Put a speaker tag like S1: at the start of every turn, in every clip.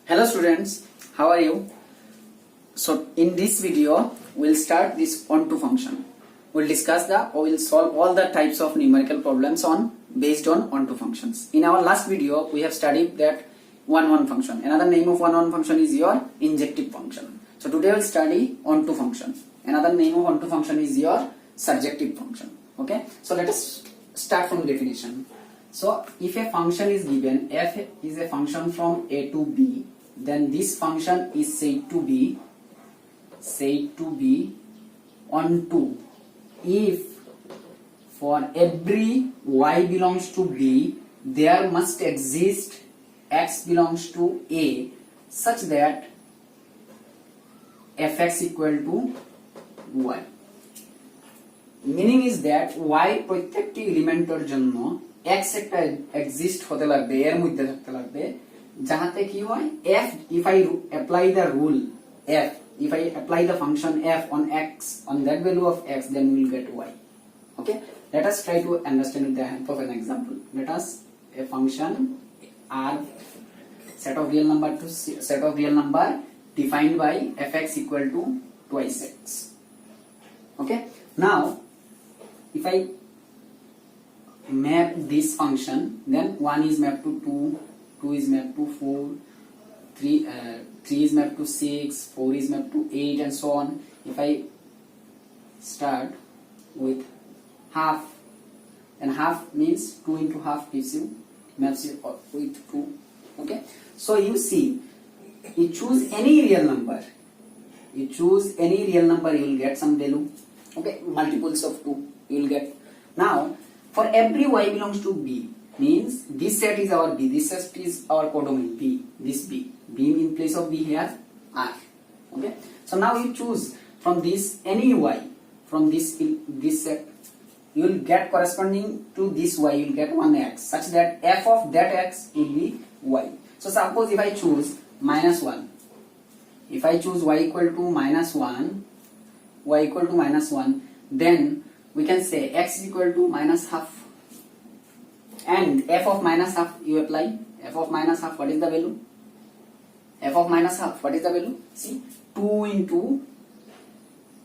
S1: Hello students, how are you? So in this video, we'll start this onto function. We'll discuss we'll solve all the types of numerical problems based on onto functions. In our last video, we have studied that one function. Another name of one function is your injective function. So today we'll study onto function. Another name of onto function is your surjective function. Okay, so let us start from the definition. So if a function is given, f is a function from a to b, then this function is said to be onto if for every y belongs to b there must exist x belongs to a such that fx equal to y. Meaning is that y প্রত্যেকটি এলিমেন্টের জন্য x একটা exist হতে লাগবে, এর মধ্যে থাকতে লাগবে যাহাতে কি হয় f, if I apply the rule f, if I apply the function f on x, on that value of x, then we will get y. Okay, let us try to understand with the help of an example. Let us a function r, set of real number defined by fx equal to twice x. Okay, now if I map this function, then 1 is mapped to 2, 2 is mapped to 4, 3 is mapped to 6, 4 is mapped to 8, and so on. If I start with half, and half means 2 into half gives you maps it with 2. Okay, so you see, you choose any real number, you will get some value. Okay, multiples of 2 you will get. Now for every y belongs to b, means this set is our b, this set is our codomain b, this b in place of b here r. Okay, so now you choose from this any y from this set, you will get corresponding to this y, you will get one x such that f of that x will be y. So suppose if I choose minus 1, if I choose y equal to minus 1, then we can say x is equal to minus half, and f of minus half you apply. F of minus half, what is the value? F of minus half, what is the value? See, 2 into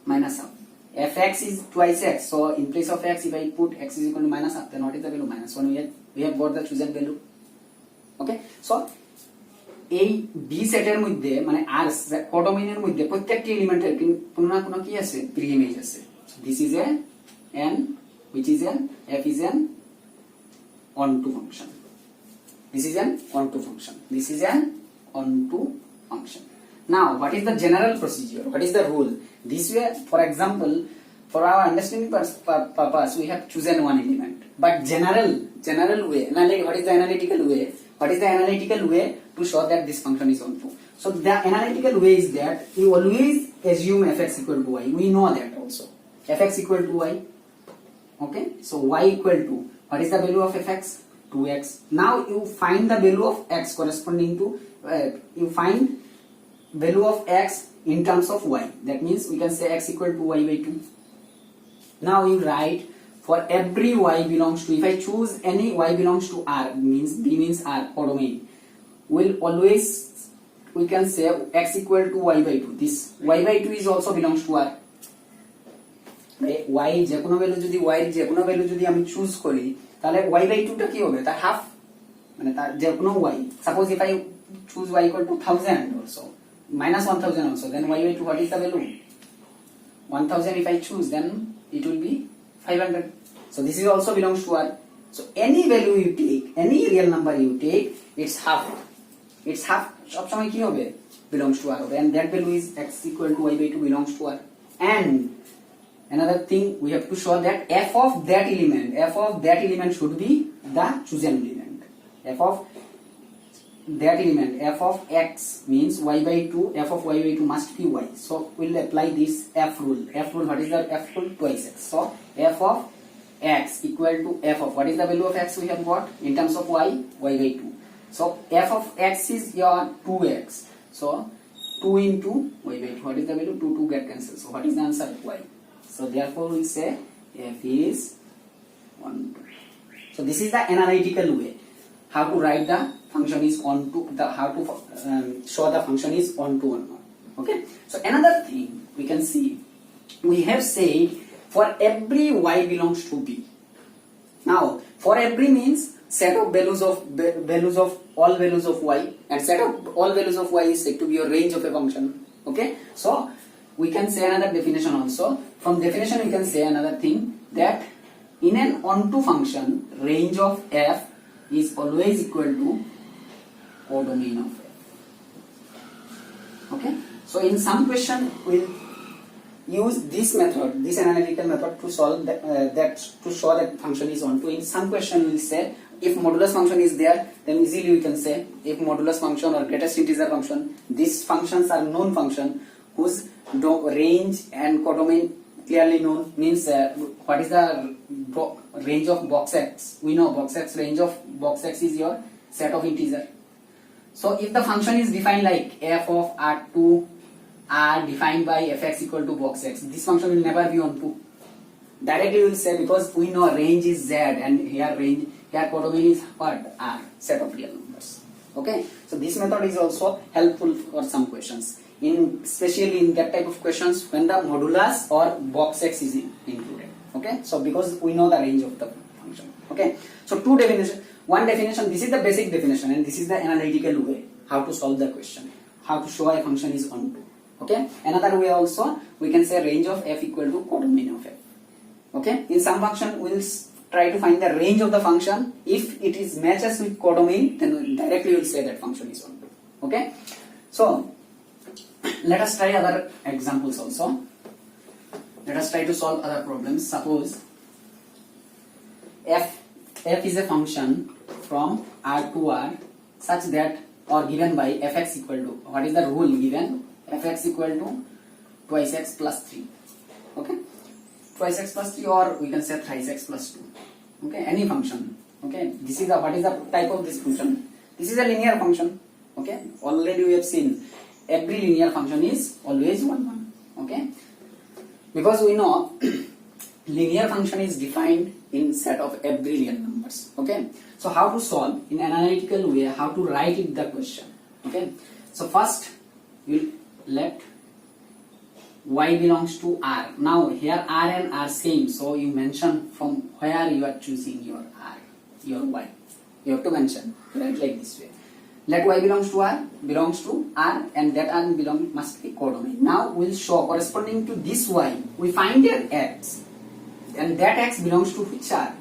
S1: minus half. Fx is twice x, so in place of x, if I put x is equal to minus half, then what is the value? Minus 1. We have got the chosen value. Okay, so এই B সেটের মধ্যে মানে আর কোডোমেইনের মধ্যে প্রত্যেকটি এলিমেন্টের কোনো না কোনো কি আছে, প্রি ইমেজ আছে. This is a n, which is an f is an onto function. This is an onto function. This is an onto function. Now, what is the general procedure? What is the rule? This way, for example, for our understanding purpose, we have chosen one element. But general way, what is the analytical way? What is the analytical way to show that this function is onto? So the analytical way is that you always assume fx equal to y. We know that also. Fx equal to y. Okay, so y equal to, what is the value of fx? 2x. Now you find the value of x corresponding to, you find value of x in terms of y. That means we can say x equal to y by 2. Now you write for every y belongs to, if I choose any y belongs to r, means b means r, codomain, will always, we can say x equal to y by 2. This y by 2 is also belongs to r. y যে কোনো value যদি y এর যে কোনো value যদি আমি choose করি, তাহলে y by 2 টা কি হবে? তার হাফ, মানে তার যে কোনো y. Suppose if I choose y equal to 1000 also, minus 1000 also, then y by 2, what is the value? 1000 if I choose, then it will be 500. So this is also belongs to r. So any value you take, any real number you take, its half সব সময় কি হবে? Belongs to r হবে, and that value is x equal to y by 2 belongs to r. And another thing, we have to show that f of that element should be the chosen element. F of that element, f of x means y by 2, f of y by 2 must be y. So we'll apply this f rule. What is the f rule? Twice x. So f of x equal to f of, what is the value of x we have got in terms of y? Y by 2. So f of x is your 2x. So 2 into y by 2, what is the value? 2 get cancelled. So what is the answer? Y. So therefore we say f is 1. So this is the analytical way how to write the function is onto the show the function is onto or not. Okay. So another thing we can see, we have said for every y belongs to B. Now for every means set of values of all values of y, and set of all values of y is said to be a range of a function. Okay. So we can say another definition also. From definition we can say another thing, that in an onto function, range of f is always equal to codomain of f. Okay. So in some question we'll use this method, this analytical method, to solve that to show that function is onto. In some question we'll say if modulus function is there, then easily we can say if modulus function or greatest integer function, these functions are known function whose range and codomain clearly known, means what is the range of box x? We know box x, range of box x is your set of integer. So if the function is defined like f of R2 R defined by fx equal to box x, this function will never be onto. Directly we will say, because we know range is z and here codomain is what? R, set of real numbers. Okay, so this method is also helpful for some questions, especially in that type of questions when the modulus or box x is included. Okay, so because we know the range of the function. Okay, so two definition, one definition, this is the basic definition and this is the analytical way how to solve the question, how to show a function is onto. Okay, another way also we can say range of f equal to codomain of f. Okay, in some function we will try to find the range of the function. If it is matches with codomain, then directly we will say that function is onto. Okay, so let us try other examples also. Let us try to solve other problems. Suppose f is a function from R to R such that, or given by fx equal to, what is the rule given? Fx equal to twice x plus 3. Okay, twice x plus 3, or we can say thrice x plus 2. Okay, any function. Okay, this is what is the type of this function? This is a linear function. Okay, already we have seen every linear function is always 1. Okay, because we know linear function is defined in set of every real numbers. Okay, so how to solve in analytical way, how to write it the question. Okay, so first we'll let y belongs to R. Now here R and R same, so you mention from where you are choosing your R, your y. You have to mention, right, like this way. Let y belongs to R and that R must be codomain. Now we'll show corresponding to this y, we find an x, and that x belongs to which R?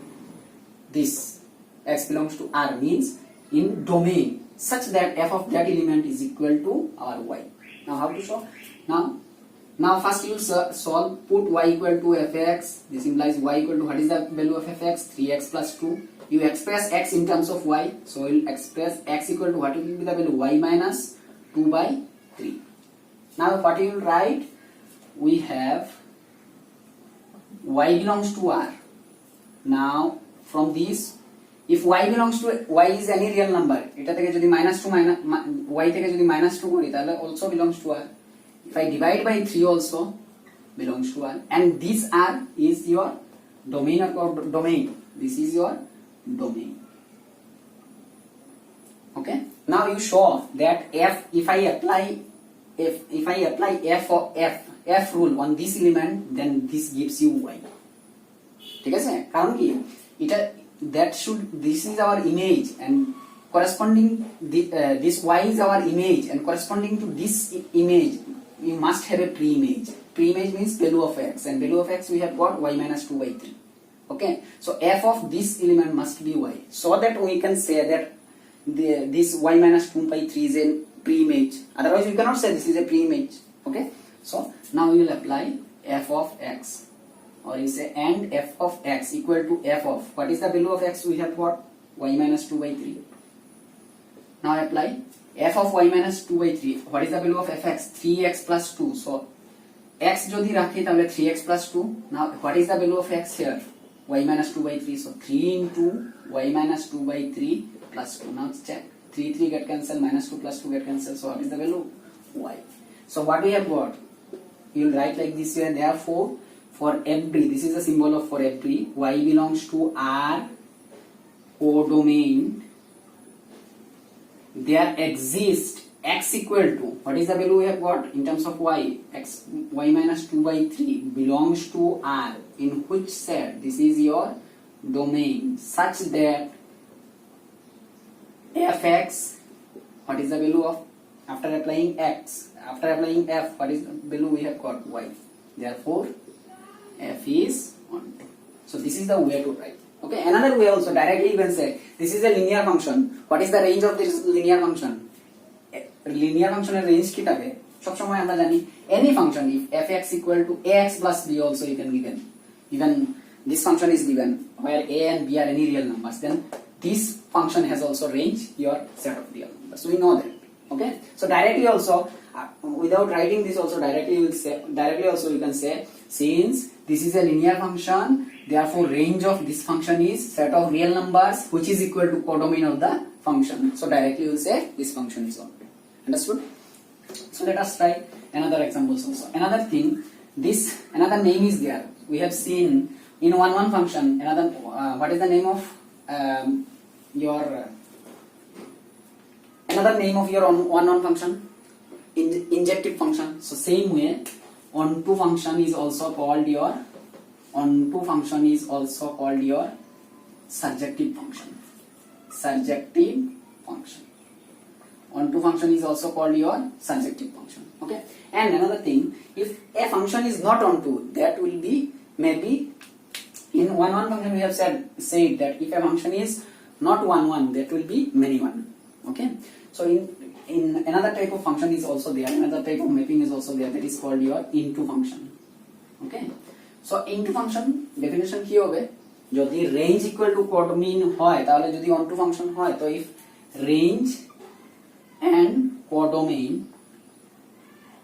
S1: This x belongs to R, means in domain such that f of that element is equal to our y. Now how to show? Now first you solve, put y equal to fx. This implies y equal to, what is the value of fx? 3x plus 2. You express x in terms of y, so you will express x equal to, what will be the value? Y minus 2 by 3. Now what you will write? We have y belongs to R. Now from this, if y belongs to, y is any real number, এটা থেকে যদি y থেকে যদি -2 করি তাহলে also belongs to R. If I divide by 3 also belongs to R, and this R is your domain or domain. This is your domain. Okay, now you show that if I apply f rule on this element, then this gives you y. ঠিক আছে, কারণ কি এটা this is our image, and corresponding this y is our image, and corresponding to this image you must have a pre-image. Pre-image means value of x, and value of x we have got y minus 2 by 3. Okay, so f of this element must be y, so that we can say that this y minus 2 by 3 is a pre-image. Otherwise we cannot say this is a pre-image. Okay, so now we will apply f of x, or you say and f of x equal to f of, what is the value of x? We have got y minus 2 by 3. Now apply f of y minus 2 by 3. What is the value of fx? 3x plus 2. So x যদি রাখি তাহলে 3x plus 2. Now what is the value of x here? Y minus 2 by 3. So 3 into y minus 2 by 3 plus 2. Now check. 3 get cancelled, minus 2 plus 2 get cancelled. So what is the value? Y. So what we have got? You will write like this way. Therefore, for every, this is a symbol of for every, y belongs to R codomain there exists x equal to, what is the value we have got in terms of y, x y minus 2 by 3 belongs to R, in which set, this is your domain, such that fx, what is the value of, after applying x, after applying f, what is the value we have got, y, therefore f is 1, 2. So this is the way to write. Okay, another way also, directly you can say this is a linear function. What is the range of this linear function? Linear function এর range কি থাকে সব সময় আমরা জানি, any function if fx equal to ax plus b also you can given, even this function is given where a and b are any real numbers, then this function has also range your set of real numbers. So we know that. Okay, so directly also without writing this also directly you will say, directly also you can say, since this is a linear function, therefore range of this function is set of real numbers which is equal to codomain of the function. So directly you will say this function is 1. Understood? So let us try another examples also. Another thing, this another name is there. We have seen in one function another what is the name of your another name of your one function, injective function. So same way onto function is also called your onto function is also called your surjective function. Surjective function. Onto function is also called your surjective function. Okay, and another thing, if a function is not onto, that will be maybe in one function we have said that if a function is not one, that will be many one. Okay, so in another type of function is also there, another type of mapping is also there, that is called your into function. Okay, so into function definition কি হবে, যদি range equal to codomain হয় তাহলে যদি onto function হয়, তো if range and codomain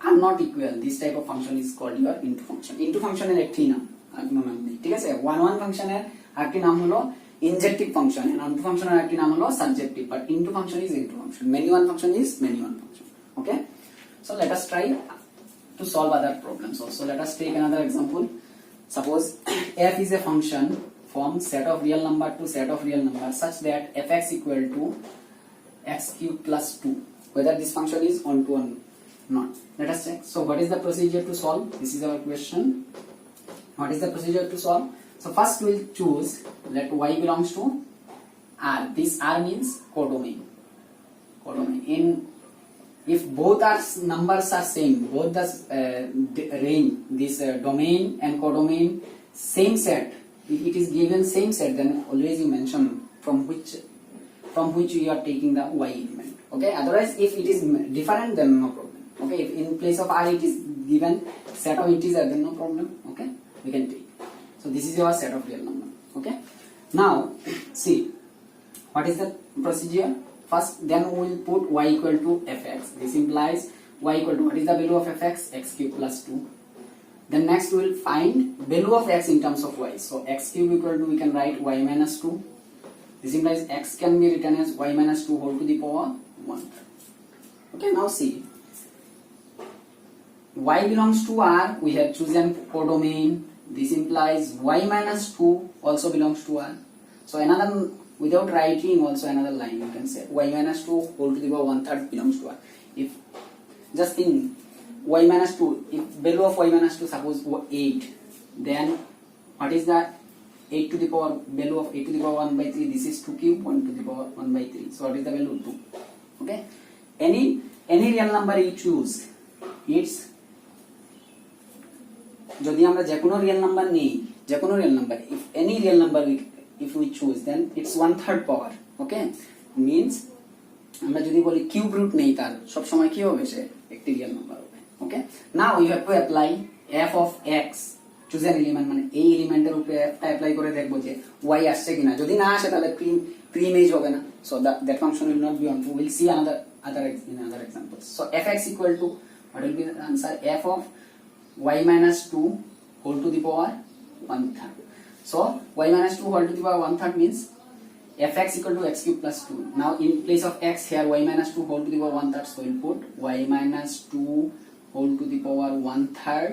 S1: are not equal, this type of function is called your into function. Into function এর একটি নাম, আর কোনো নাম নেই, ঠিক আছে? one function এর আরেকটি নাম হলো injective function, and onto function এর আরেকটি নাম হলো surjective, but into function is into function, many one function is many one function. Okay, so let us try to solve other problems also. Let us take another example. Suppose f is a function from set of real number to set of real number such that fx equal to x cube plus 2, whether this function is onto or not. Let us check. So what is the procedure to solve? This is our question. What is the procedure to solve? So first we will choose, let y belongs to R. This R means codomain. Codomain. In if both are numbers are same, both the range, this domain and codomain same set, if it is given same set, then always you mention from which you are taking the y element. Okay, otherwise if it is different, then no problem. Okay, if in place of R it is given set of integer, then no problem. Okay, we can take. So this is your set of real number. Okay, now see what is the procedure. First, then we will put y equal to fx. This implies y equal to, what is the value of fx? X cube plus 2. Then next we will find value of x in terms of y. So x cube equal to, we can write y minus 2. This implies x can be written as y minus 2 whole to the power 1. Okay, now see, y belongs to R, we have chosen codomain. This implies y minus 2 also belongs to R. So another, without writing also another line, you can say y minus 2 whole to the power 1/3 belongs to R. If just think y minus 2, if value of y minus 2 suppose 8, then what is that? 8 to the power, value of 8 to the power 1/3, this is 2 cube, 1 to the power 1/3. So what is the value? 2. Okay, any real number you choose, it's যদি আমরা যে কোনো real number নেই, যে কোনো real number, if any real number if we choose, then it's 1/3 power. Okay, means আমরা যদি বলি কিউব রুট নেই, তার সব সময় কি হবে, সে একটি রিয়েল নাম্বার হবে। Okay, now you have to apply f of x, chosen element, মানে এই এলিমেন্টের উপরে f টা অ্যাপ্লাই করে দেখব যে y আসছে কিনা, যদি না আসে তাহলে প্রি ইমেজ হবে না, so that function will not be on. We'll see another examples. So fx equal to, what will be the answer? F of y minus 2 whole to the power 1/3. So y minus 2 whole to the power 1/3 means fx equal to x cube plus 2. Now in place of x here, y minus 2 whole to the power 1/3, so we'll put y minus 2 whole to the power 1/3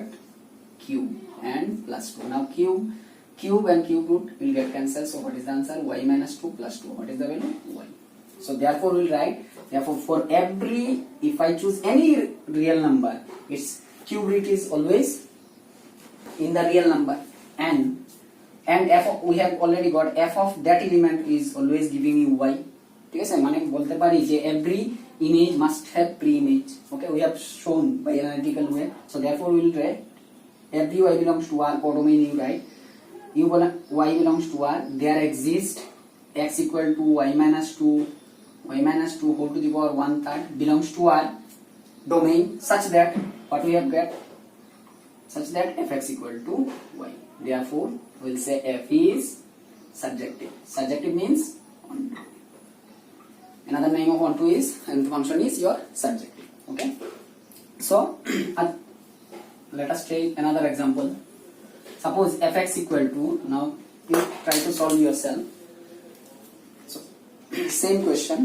S1: cube and plus 2. Now cube and cube root will get cancelled, so what is the answer? Y minus 2 plus 2. What is the value? Y. So therefore we'll write Therefore, for every, if I choose any real number, its cube root is always in the real number, and f of, we have already got f of that element is always giving me y. ঠিক আছে, মানে বলতে পারি যে every image must have pre-image. Okay, we have shown by analytical way. So therefore we will write every y belongs to R codomain you write y belongs to R, there exists x equal to y minus 2 whole to the power 1/3 belongs to R domain such that what we have got, such that fx equal to y. Therefore we will say f is surjective. Surjective means onto. Another name of onto is, and the function is your surjective. Okay, so let us take another example. Suppose fx equal to, now you try to solve yourself. So same question,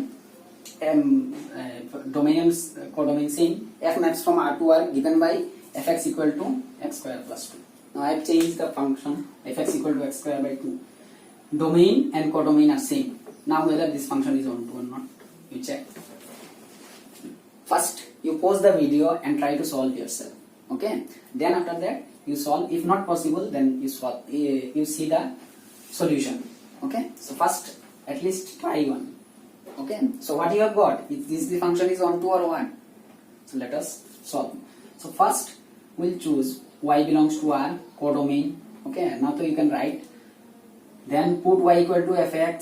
S1: domains codomain same, f maps from R to R given by fx equal to x square plus 2. Now I have changed the function fx equal to x square by 2. Domain and codomain are same. Now whether this function is onto or not, you check. First you pause the video and try to solve yourself. Okay, then after that you solve. If not possible, then you solve, you see the solution. Okay, so first at least try one. Okay, so what you have got, is this the function is onto or what? So let us solve. So first we'll choose y belongs to R codomain. Okay, now so you can write, then put y equal to fx.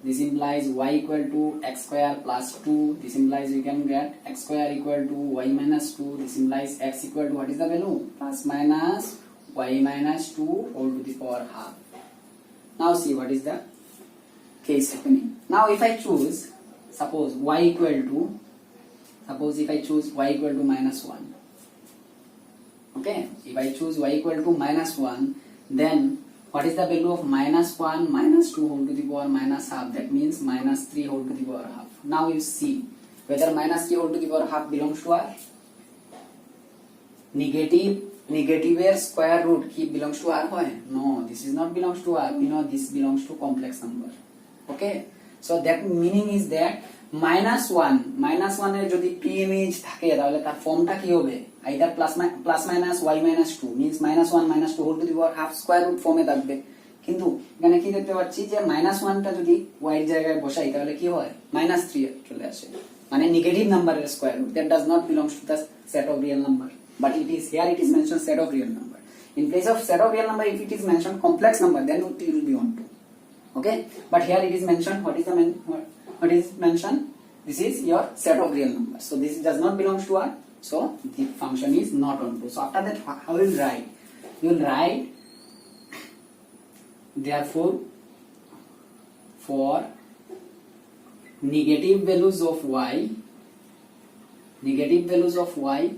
S1: This implies y equal to x square plus 2. This implies you can get x square equal to y minus 2. This implies x equal to, what is the value? Plus minus y minus 2 whole to the power half. Now see what is the case happening. Now if I choose, suppose y equal to, suppose if I choose y equal to minus 1. Okay, if I choose y equal to minus 1, then what is the value of minus 1 minus 2 whole to the power minus half? That means minus 3 whole to the power half. Now you see whether minus 3 whole to the power half belongs to R. Negative square root কি belongs to R হয়? No, this is not belongs to R. We know this belongs to complex number. Okay, so that meaning is that minus 1 এর যদি pre-image থাকে তাহলে তার ফর্মটা কি হবে? Either plus minus y minus 2 means minus 1 minus 2 whole to the power half square root ফর্মে থাকবে। কিন্তু এখানে কি দেখতে পাচ্ছি যে minus 1 টা যদি y এর জায়গায় বসাই তাহলে কি হয়? minus 3 চলে আসে, মানে নেগেটিভ নাম্বারের square root. that does not belongs to the set of real number, but it is here, it is mentioned set of real number. In place of set of real number, if it is mentioned complex number, then it will be onto. Okay, but here it is mentioned, what is mentioned, this is your set of real numbers, so this does not belongs to R, so the function is not onto. So after that, how will you write? You will write, therefore for negative values of y,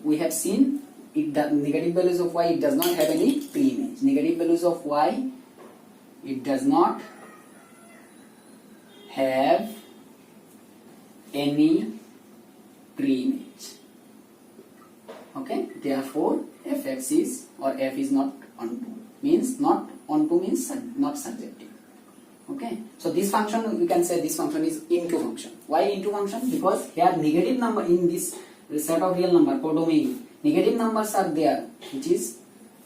S1: we have seen it, the negative values of y, it does not have any pre-image. Negative values of y, it does not have any pre-image. Okay, therefore fx is, or f is not onto, means not onto means not surjective. Okay, so this function, we can say this function is into function. Why into function? Because here negative number in this set of real number codomain, negative numbers are there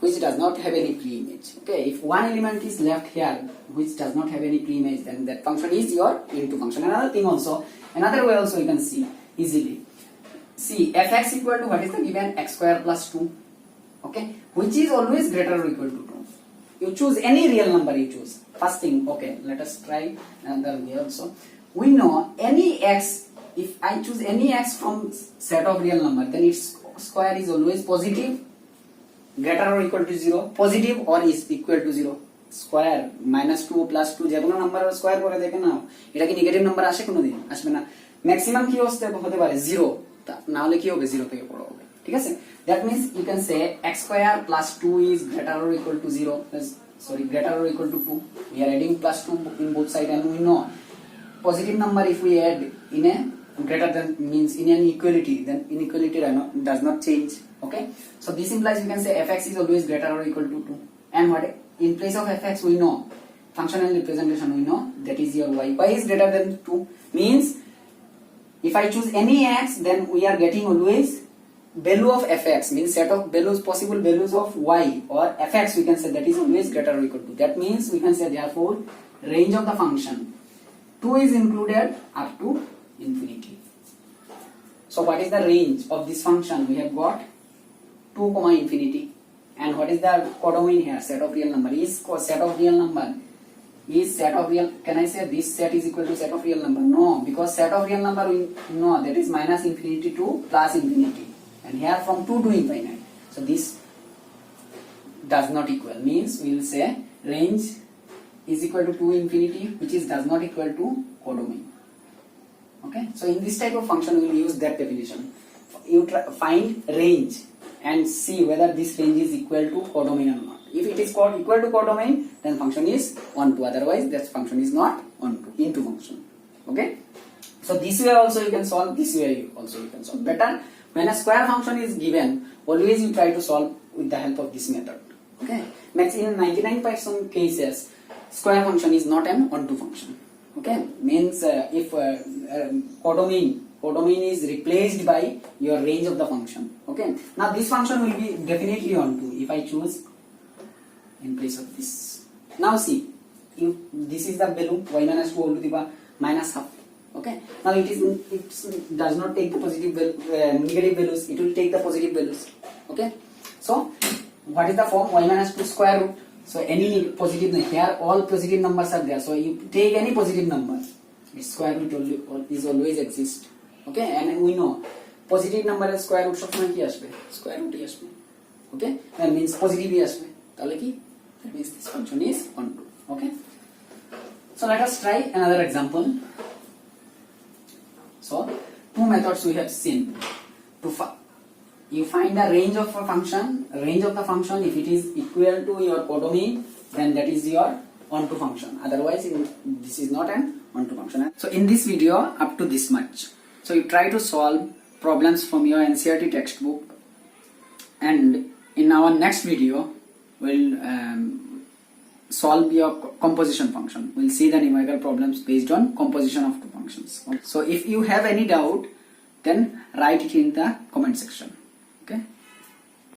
S1: which does not have any pre-image. Okay, if one element is left here which does not have any pre-image, then that function is your into function. Another thing also, another way also you can see easily. See fx equal to, what is the given, x square plus 2. Okay, which is always greater or equal to 2. You choose any real number you choose. First thing, okay, let us try another way also. We know any x, if I choose any x from set of real number, then its square is always positive, greater or equal to 0, positive or is equal to 0. Square -2 +2 যে কোনো নাম্বারের square করে দেখে নাও, এটা কি negative number আসে কোনোদিন? আসবে না। ম্যাক্সিমাম কি হতে পারে 0, না হলে কি হবে 0 থেকে বড় হবে। ঠিক আছে, that means you can say x square + 2 is greater or equal to 0, greater or equal to 2. We are adding +2 in both sides, and we know positive number if we add in a greater than means in an equality, then inequality does not change. Okay, so this implies you can say fx is always greater or equal to 2. And what in place of fx we know, functional representation we know, that is your y. Y is greater than 2 means If I choose any x, then we are getting always value of fx, means set of values, possible values of y or fx, we can say that is always greater or equal to. That means we can say therefore range of the function 2 is included up to infinity. So what is the range of this function? We have got 2 comma infinity. And what is the codomain here? Set of real number. Is set of real number is set of real, can I say this set is equal to set of real number? No, because set of real number we know that is minus infinity to plus infinity, and here from 2 to infinite. So this does not equal, means we will say range is equal to 2 infinity, which is does not equal to codomain. Okay, so in this type of function we will use that definition. You find range and see whether this range is equal to codomain or not. If it is equal to codomain, then function is onto, otherwise that function is not onto, into function. Okay, so this way also you can solve, this way also you can solve. Better when a square function is given, always you try to solve with the help of this method. Okay, next, in 99% cases square function is not an onto function. Okay, means if codomain is replaced by your range of the function. Okay, now this function will be definitely onto if I choose in place of this. Now see, if this is the value y minus 2 whole to the power minus half. Okay, now it does not take the positive negative values, it will take the positive values. Okay, so what is the form? Y minus 2 square root. So any positive, here all positive numbers are there, so you take any positive number, its square root is always exist. Okay, and we know positive number এর square root সবসময় কি আসবে? Square root আসবে. Okay, that means positive আসবে. তাহলে কি? That means this function is onto. Okay, so let us try another example. So two methods we have seen to you find the range of a function. Range of the function, if it is equal to your codomain, then that is your onto function. Otherwise this is not an onto function. So in this video up to this much. So you try to solve problems from your NCERT textbook, and in our next video we'll solve your composition function. We'll see the numerical problems based on composition of two functions. So if you have any doubt, then write it in the comment section. Okay.